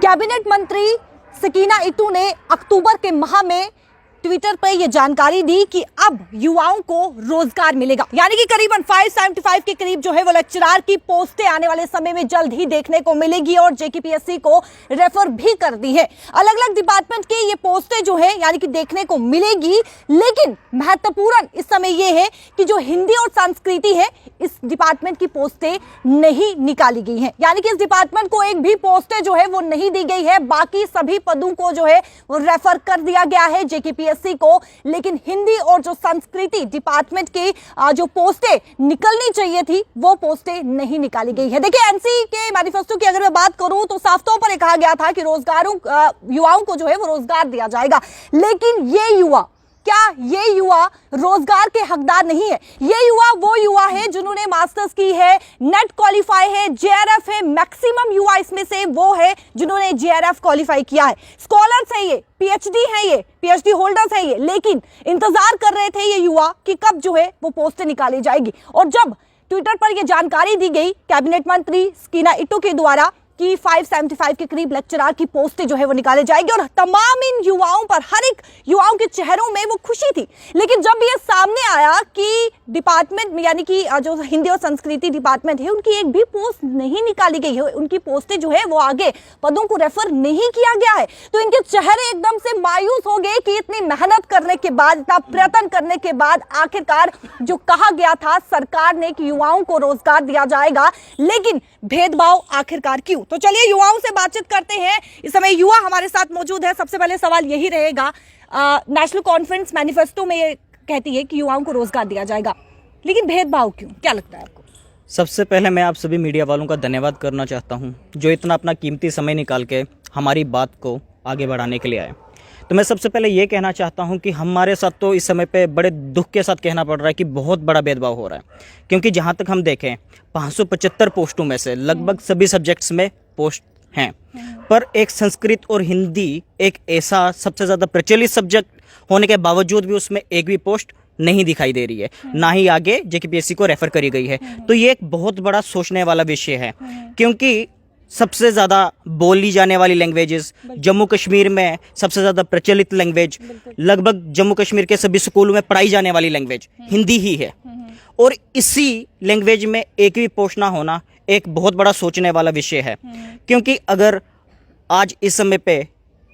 Cabinet मंत्री सकीना इटू ने अक्टूबर के माह में ट्विटर पर यह जानकारी दी कि अब युवाओं को रोजगार मिलेगा, यानी कि करीबन 575 के करीब जो है वो लेक्चरर की पोस्टें आने वाले समय में जल्द ही देखने को मिलेगी और जेकेपीएससी को रेफर भी कर दी है। अलग अलग डिपार्टमेंट की ये पोस्टें जो है यानी कि देखने को मिलेगी, लेकिन महत्वपूर्ण इस समय ये है कि जो हिंदी और संस्कृति है इस डिपार्टमेंट की पोस्टें नहीं निकाली गई हैं, यानी कि इस डिपार्टमेंट को एक भी पोस्टें जो है वो नहीं दी गई है। बाकी सभी पदों को जो है वो रेफर कर दिया गया है जेकेपीएससी को, लेकिन हिंदी और जो संस्कृति डिपार्टमेंट की जो पोस्टें निकलनी चाहिए थी वो पोस्टें नहीं निकाली गई है। देखिए, एनसी के मैनिफेस्टो की अगर मैं बात करूं तो साफ तौर पर कहा गया था कि युवाओं को जो है वो रोजगार दिया जाएगा, लेकिन ये युवा रोजगार के हकदार नहीं है। ये युवा वो युवा है जिन्होंने मास्टर्स की है, नेट क्वालिफाई है, जेआरएफ है। मैक्सिमम युवा इसमें से वो है जिन्होंने जेआरएफ क्वालिफाई किया है, स्कॉलर्स है, ये पीएचडी है, ये पीएचडी होल्डर्स है ये, लेकिन इंतजार कर रहे थे ये युवा कि कब जो है वो पोस्टें निकाली जाएगी। और जब ट्विटर पर यह जानकारी दी गई कैबिनेट मंत्री सकीना इटू के द्वारा कि 575 के करीब लेक्चरर की पोस्टें जो है वो निकाले जाएगी और तमाम इन युवाओं पर, हर एक युवाओं के चेहरों में वो खुशी थी, लेकिन जब ये सामने आया कि डिपार्टमेंट यानी कि जो हिंदी और संस्कृति डिपार्टमेंट है उनकी एक भी पोस्ट नहीं निकाली गई है, उनकी पोस्टें जो है वो आगे पदों को रेफर नहीं किया गया है, तो इनके चेहरे एकदम से मायूस हो गए कि इतनी मेहनत करने के बाद, इतना प्रयत्न करने के बाद आखिरकार जो कहा गया था सरकार ने कि युवाओं को रोजगार दिया जाएगा, लेकिन भेदभाव आखिरकार क्यों। तो चलिए युवाओं से बातचीत करते हैं। इस समय युवा हमारे साथ मौजूद है। सबसे पहले सवाल यही रहेगा, नेशनल कॉन्फ्रेंस मैनिफेस्टो में ये कहती है कि युवाओं को रोजगार दिया जाएगा, लेकिन भेदभाव क्यों, क्या लगता है आपको? सबसे पहले मैं आप सभी मीडिया वालों का धन्यवाद करना चाहता हूं जो इतना अपना कीमती समय निकाल के हमारी बात को आगे बढ़ाने के लिए आए। तो मैं सबसे पहले ये कहना चाहता हूं कि हमारे साथ तो इस समय पे बड़े दुख के साथ कहना पड़ रहा है कि बहुत बड़ा भेदभाव हो रहा है, क्योंकि जहां तक हम देखें 575 पोस्टों में से लगभग सभी सब्जेक्ट्स में पोस्ट हैं, पर एक संस्कृत और हिंदी एक ऐसा सबसे ज़्यादा प्रचलित सब्जेक्ट होने के बावजूद भी उसमें एक भी पोस्ट नहीं दिखाई दे रही है, ना ही आगे जेकेपीएससी को रेफर करी गई है। तो ये एक बहुत बड़ा सोचने वाला विषय है, क्योंकि सबसे ज़्यादा बोली जाने वाली लैंग्वेजेस जम्मू कश्मीर में सबसे ज़्यादा प्रचलित लैंग्वेज, लगभग जम्मू कश्मीर के सभी स्कूलों में पढ़ाई जाने वाली लैंग्वेज हिंदी ही है, और इसी लैंग्वेज में एक भी पोस्ट ना होना एक बहुत बड़ा सोचने वाला विषय है। क्योंकि अगर आज इस समय पे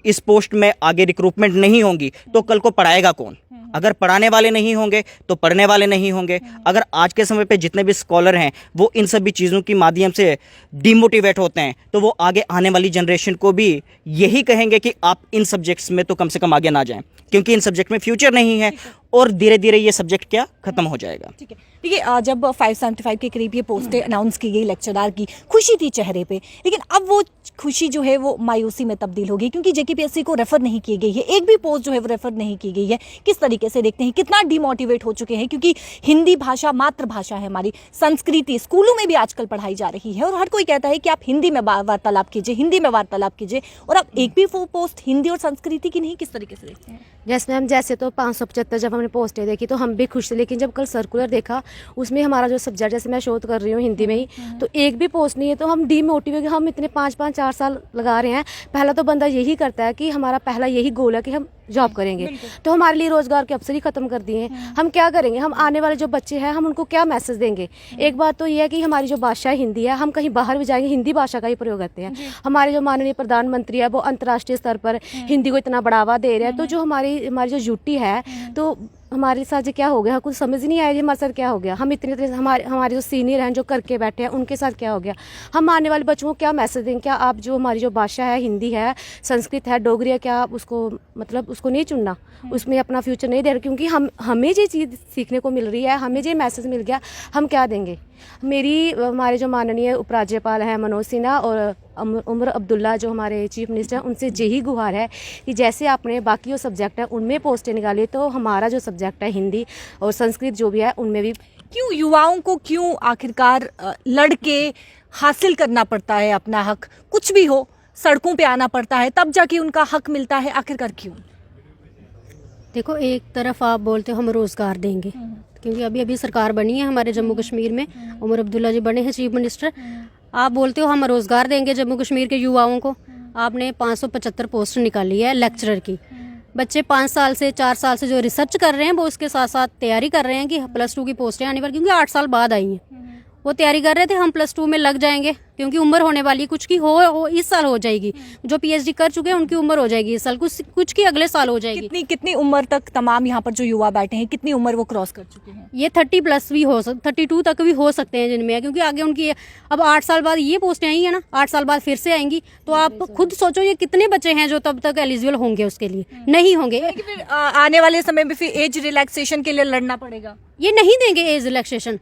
इस पोस्ट में आगे रिक्रूटमेंट नहीं होंगी तो कल को पढ़ाएगा कौन? अगर पढ़ाने वाले नहीं होंगे तो पढ़ने वाले नहीं होंगे। अगर आज के समय पे जितने भी स्कॉलर हैं वो इन सभी चीज़ों की माध्यम से डिमोटिवेट होते हैं, तो वो आगे आने वाली जनरेशन को भी यही कहेंगे कि आप इन सब्जेक्ट्स में तो कम से कम आगे ना जाएं, क्योंकि इन सब्जेक्ट में फ्यूचर नहीं है और धीरे धीरे ये सब्जेक्ट क्या खत्म हो जाएगा। ठीक है, देखिए, जब 575 के करीब ये पोस्टें अनाउंस की गई लेक्चरर की, खुशी थी चेहरे पे, लेकिन अब वो खुशी जो है वो मायूसी में तब्दील हो गई, क्योंकि जेकेपीएससी को रेफर नहीं की गई है, एक भी पोस्ट जो है वो रेफर नहीं की गई है। किस तरीके से देखते हैं, कितना डिमोटिवेट हो चुके हैं, क्योंकि हिंदी भाषा मातृभाषा है हमारी, संस्कृति स्कूलों में भी आजकल पढ़ाई जा रही है और हर कोई कहता है कि आप हिंदी में वार्तालाप कीजिए, हिंदी में वार्तालाप कीजिए, और अब एक भी पोस्ट हिंदी और संस्कृति की नहीं। किस तरीके से देखते हैं? जैसे तो 575 जब हमने पोस्टें देखी तो हम भी खुश थे, लेकिन जब कल सर्कुलर देखा उसमें हमारा जो सब्जेक्ट, जैसे मैं शोध कर रही हूँ हिंदी में ही, तो एक भी पोस्ट नहीं है, तो हम डीमोटिवेट, हम इतने 5-5 4 साल लगा रहे हैं। पहला तो बंदा यही करता है कि हमारा पहला यही गोल है कि हम जॉब करेंगे, तो हमारे लिए रोजगार के अवसर ही खत्म कर दिए हैं। हम क्या करेंगे? हम आने वाले जो बच्चे हैं हम उनको क्या मैसेज देंगे? एक बात तो ये है कि हमारी जो भाषा हिंदी है, हम कहीं बाहर भी जाएंगे हिंदी भाषा का ही प्रयोग करते हैं। हमारे जो माननीय प्रधानमंत्री है वो अंतर्राष्ट्रीय स्तर पर हिंदी को इतना बढ़ावा दे रहे हैं, तो जो हमारी जो यूटी है, तो हमारे साथ जो क्या हो गया, कुछ समझ नहीं आया जी हमारे साथ क्या हो गया। हम इतने हमारे जो सीनियर हैं जो करके बैठे हैं उनके साथ क्या हो गया। हम आने वाले बच्चों को क्या मैसेज दें? क्या आप जो हमारी जो भाषा है, हिंदी है, संस्कृत है, डोगरी है, क्या आप उसको मतलब उसको नहीं चुनना, उसमें अपना फ्यूचर नहीं दे रहे? क्योंकि हमें जो चीज़ सीखने को मिल रही है, हमें जो मैसेज मिल गया, हम क्या देंगे? हमारे जो माननीय उपराज्यपाल हैं मनोज सिन्हा और उमर अब्दुल्ला जो हमारे चीफ मिनिस्टर हैं, उनसे यही गुहार है कि जैसे आपने बाकी जो सब्जेक्ट है उनमें पोस्टें निकाली, तो हमारा जो सब्जेक्ट है हिंदी और संस्कृत जो भी है उनमें भी। क्यों युवाओं को आखिरकार लड़के हासिल करना पड़ता है अपना हक? कुछ भी हो, सड़कों पे आना पड़ता है तब जाके उनका हक मिलता है, आखिरकार क्यों? देखो, एक तरफ आप बोलते हो हम रोज़गार देंगे, क्योंकि अभी सरकार बनी है हमारे जम्मू कश्मीर में, उमर अब्दुल्ला जी बने हैं चीफ मिनिस्टर। आप बोलते हो हम रोज़गार देंगे जम्मू कश्मीर के युवाओं को, आपने 575 पोस्ट निकाली है लेक्चरर की। बच्चे 5 साल से 4 साल से जो रिसर्च कर रहे हैं वो उसके साथ साथ तैयारी कर रहे हैं कि +2 की पोस्टें आने पर, क्योंकि 8 साल बाद आई हैं। वो तैयारी कर रहे थे हम +2 में लग जाएंगे क्योंकि उम्र होने वाली है, कुछ की हो इस साल हो जाएगी। जो PhD कर चुके हैं उनकी उम्र हो जाएगी इस साल, कुछ की अगले साल हो जाएगी। कितनी उम्र तक तमाम यहाँ पर जो युवा बैठे हैं, कितनी उम्र वो क्रॉस कर चुके हैं? ये 30+ भी हो 32 तक भी हो सकते हैं जिनमें, क्योंकि आगे उनकी अब 8 साल बाद ये पोस्टें आई है ना, 8 साल बाद फिर से आएंगी। तो आप खुद सोचो ये कितने बच्चे हैं जो तब तक एलिजिबल होंगे उसके लिए, नहीं होंगे। फिर आने वाले समय में फिर एज रिलैक्सेशन के लिए लड़ना पड़ेगा। ये नहीं देंगे एज रिलैक्सेशन।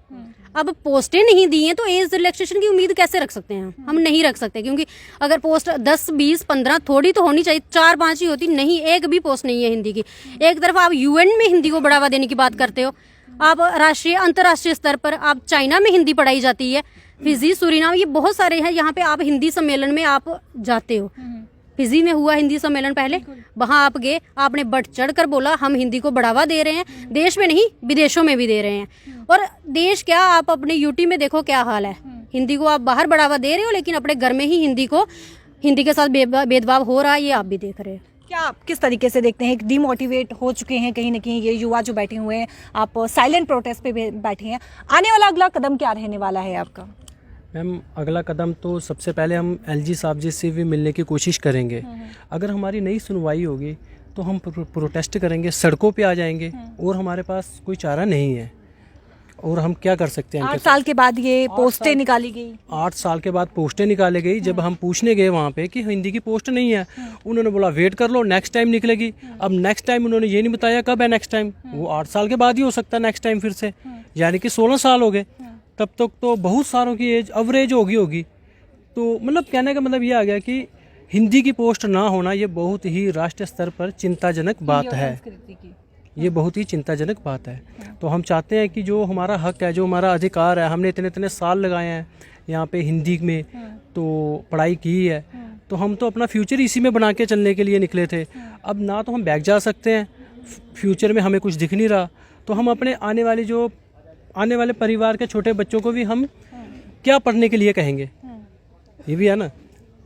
अब पोस्टें नहीं दी हैं तो एज रिलैक्सेशन की उम्मीद कैसे रख सकते हैं? हम नहीं रख सकते, क्योंकि अगर पोस्ट 10, 20, 15 थोड़ी तो होनी चाहिए, 4-5 ही होती, नहीं एक भी पोस्ट नहीं है हिंदी की। एक तरफ आप UN में हिंदी को बढ़ावा देने की बात करते हो, आप राष्ट्रीय अंतर्राष्ट्रीय स्तर पर आप चाइना में हिंदी पढ़ाई जाती है, फिजी, सूरीनाम, ये बहुत सारे हैं, यहाँ पे आप हिंदी सम्मेलन में आप जाते हो। फिजी में हुआ हिंदी सम्मेलन पहले, वहाँ आप गए, आपने बढ़ चढ़ कर बोला हम हिंदी को बढ़ावा दे रहे हैं, देश में नहीं विदेशों में भी दे रहे हैं। और देश क्या, आप अपने यूटी में देखो क्या हाल है, हिंदी को आप बाहर बढ़ावा दे रहे हो लेकिन अपने घर में ही हिंदी के साथ भेदभाव हो रहा है, ये आप भी देख रहे हैं। क्या आप किस तरीके से देखते हैं? डिमोटिवेट हो चुके हैं कहीं ना कहीं ये युवा जो बैठे हुए हैं, आप साइलेंट प्रोटेस्ट पे बैठे हैं, आने वाला अगला कदम क्या रहने वाला है आपका? मैम अगला कदम तो सबसे पहले हम LG साहब जी से भी मिलने की कोशिश करेंगे। अगर हमारी नई सुनवाई होगी तो हम प्रोटेस्ट करेंगे, सड़कों पे आ जाएंगे, और हमारे पास कोई चारा नहीं है। और हम क्या कर सकते हैं? 8 साल के बाद ये पोस्टें निकाली गई। 8 साल के बाद पोस्टें निकाली गई। जब हम पूछने गए वहाँ पे कि हिंदी की पोस्ट नहीं है, उन्होंने बोला वेट कर लो नेक्स्ट टाइम निकलेगी। अब नेक्स्ट टाइम उन्होंने ये नहीं बताया कब है नेक्स्ट टाइम, वो 8 साल के बाद ही हो सकता है नेक्स्ट टाइम फिर से, यानी कि 16 साल हो गए। तब तक तो बहुत सारों की एज एवरेज होगी। तो मतलब कहने का मतलब ये आ गया कि हिंदी की पोस्ट ना होना ये बहुत ही राष्ट्रीय स्तर पर चिंताजनक बात है। ये बहुत ही चिंताजनक बात है। तो हम चाहते हैं कि जो हमारा हक है, जो हमारा अधिकार है, हमने इतने साल लगाए हैं यहाँ पे हिंदी में तो पढ़ाई की है, तो हम तो अपना फ्यूचर इसी में बना के चलने के लिए निकले थे। अब ना तो हम बैक जा सकते हैं, फ्यूचर में हमें कुछ दिख नहीं रहा, तो हम अपने आने वाले परिवार के छोटे बच्चों को भी हम क्या पढ़ने के लिए कहेंगे, ये भी है ना।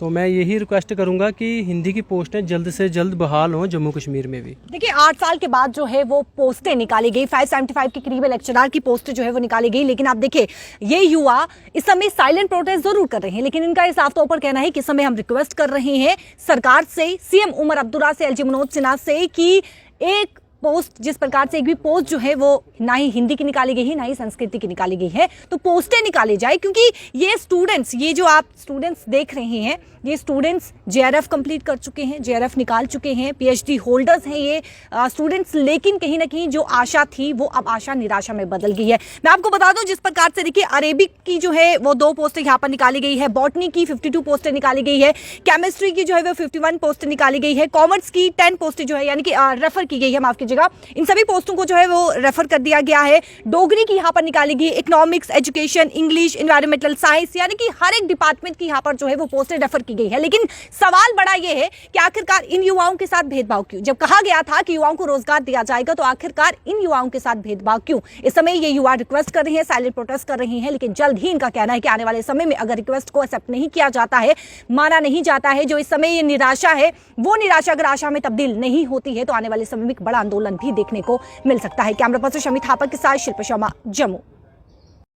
तो मैं यही रिक्वेस्ट करूंगा कि हिंदी की पोस्टें जल्द से जल्द बहाल हों जम्मू कश्मीर में भी। देखिए 8 साल के बाद जो है वो पोस्टें निकाली गई, 575 के करीब लेक्चरर की पोस्ट जो है वो निकाली गई। लेकिन आप देखिए ये युवा इस समय साइलेंट प्रोटेस्ट जरूर कर रहे हैं, लेकिन इनका ये साफ तौर पर कहना है कि इस समय हम रिक्वेस्ट कर रहे हैं सरकार से, CM उमर अब्दुल्ला से, LG मनोज सिन्हा से कि एक पोस्ट, जिस प्रकार से एक भी पोस्ट जो है वो ना ही हिंदी की निकाली गई है ना ही संस्कृति की निकाली गई है, तो पोस्टें निकाली जाए। क्योंकि ये स्टूडेंट्स, ये जो आप स्टूडेंट्स देख रहे हैं, ये स्टूडेंट्स JRF कंप्लीट कर चुके हैं, JRF निकाल चुके हैं, PhD होल्डर्स हैं ये स्टूडेंट्स। लेकिन कहीं ना कहीं जो आशा थी वो अब आशा निराशा में बदल गई है। मैं आपको बता दूं जिस प्रकार से देखिए अरेबिक की जो है वो 2 पोस्टें यहाँ पर निकाली गई है, बॉटनी की 52 पोस्टें निकाली गई है, केमिस्ट्री की जो है वो 51 पोस्टें निकाली गई है, कॉमर्स की 10 पोस्टें जो है यानी कि रेफर की गई है, माफ कीजिएगा, इन सभी पोस्टों को जो है वो रेफर कर दिया गया है। डोगरी की यहाँ पर निकाली गई, economics, education, English, environmental science, यानी कि हर एक डिपार्टमेंट की यहाँ पर जो है वो पोस्टें रेफर की गई है। लेकिन सवाल बड़ा ये है कि आखिरकार इन युवाओं के साथ भेदभाव क्यों? जब कहा गया था कि युवाओं को रोजगार दिया जाएगा तो आखिरकार इन युवाओं के साथ भेदभाव क्यों? इस समय ये युवा रिक्वेस्ट कर रहे हैं, साइलेंट प्रोटेस्ट कर रहे हैं, लेकिन जल्द ही इनका कहना है कि आने वाले समय में अगर रिक्वेस्ट को एक्सेप्ट नहीं किया जाता है, माना नहीं जाता है, जो इस समय ये निराशा है वो निराशा अगर आशा में तब्दील नहीं होती है तो आने वाले समय में एक बड़ा आंदोलन भी देखने को मिल सकता है। कैमरा पर्सन शमी थापा के साथ शिल्पा शर्मा, जम्मू।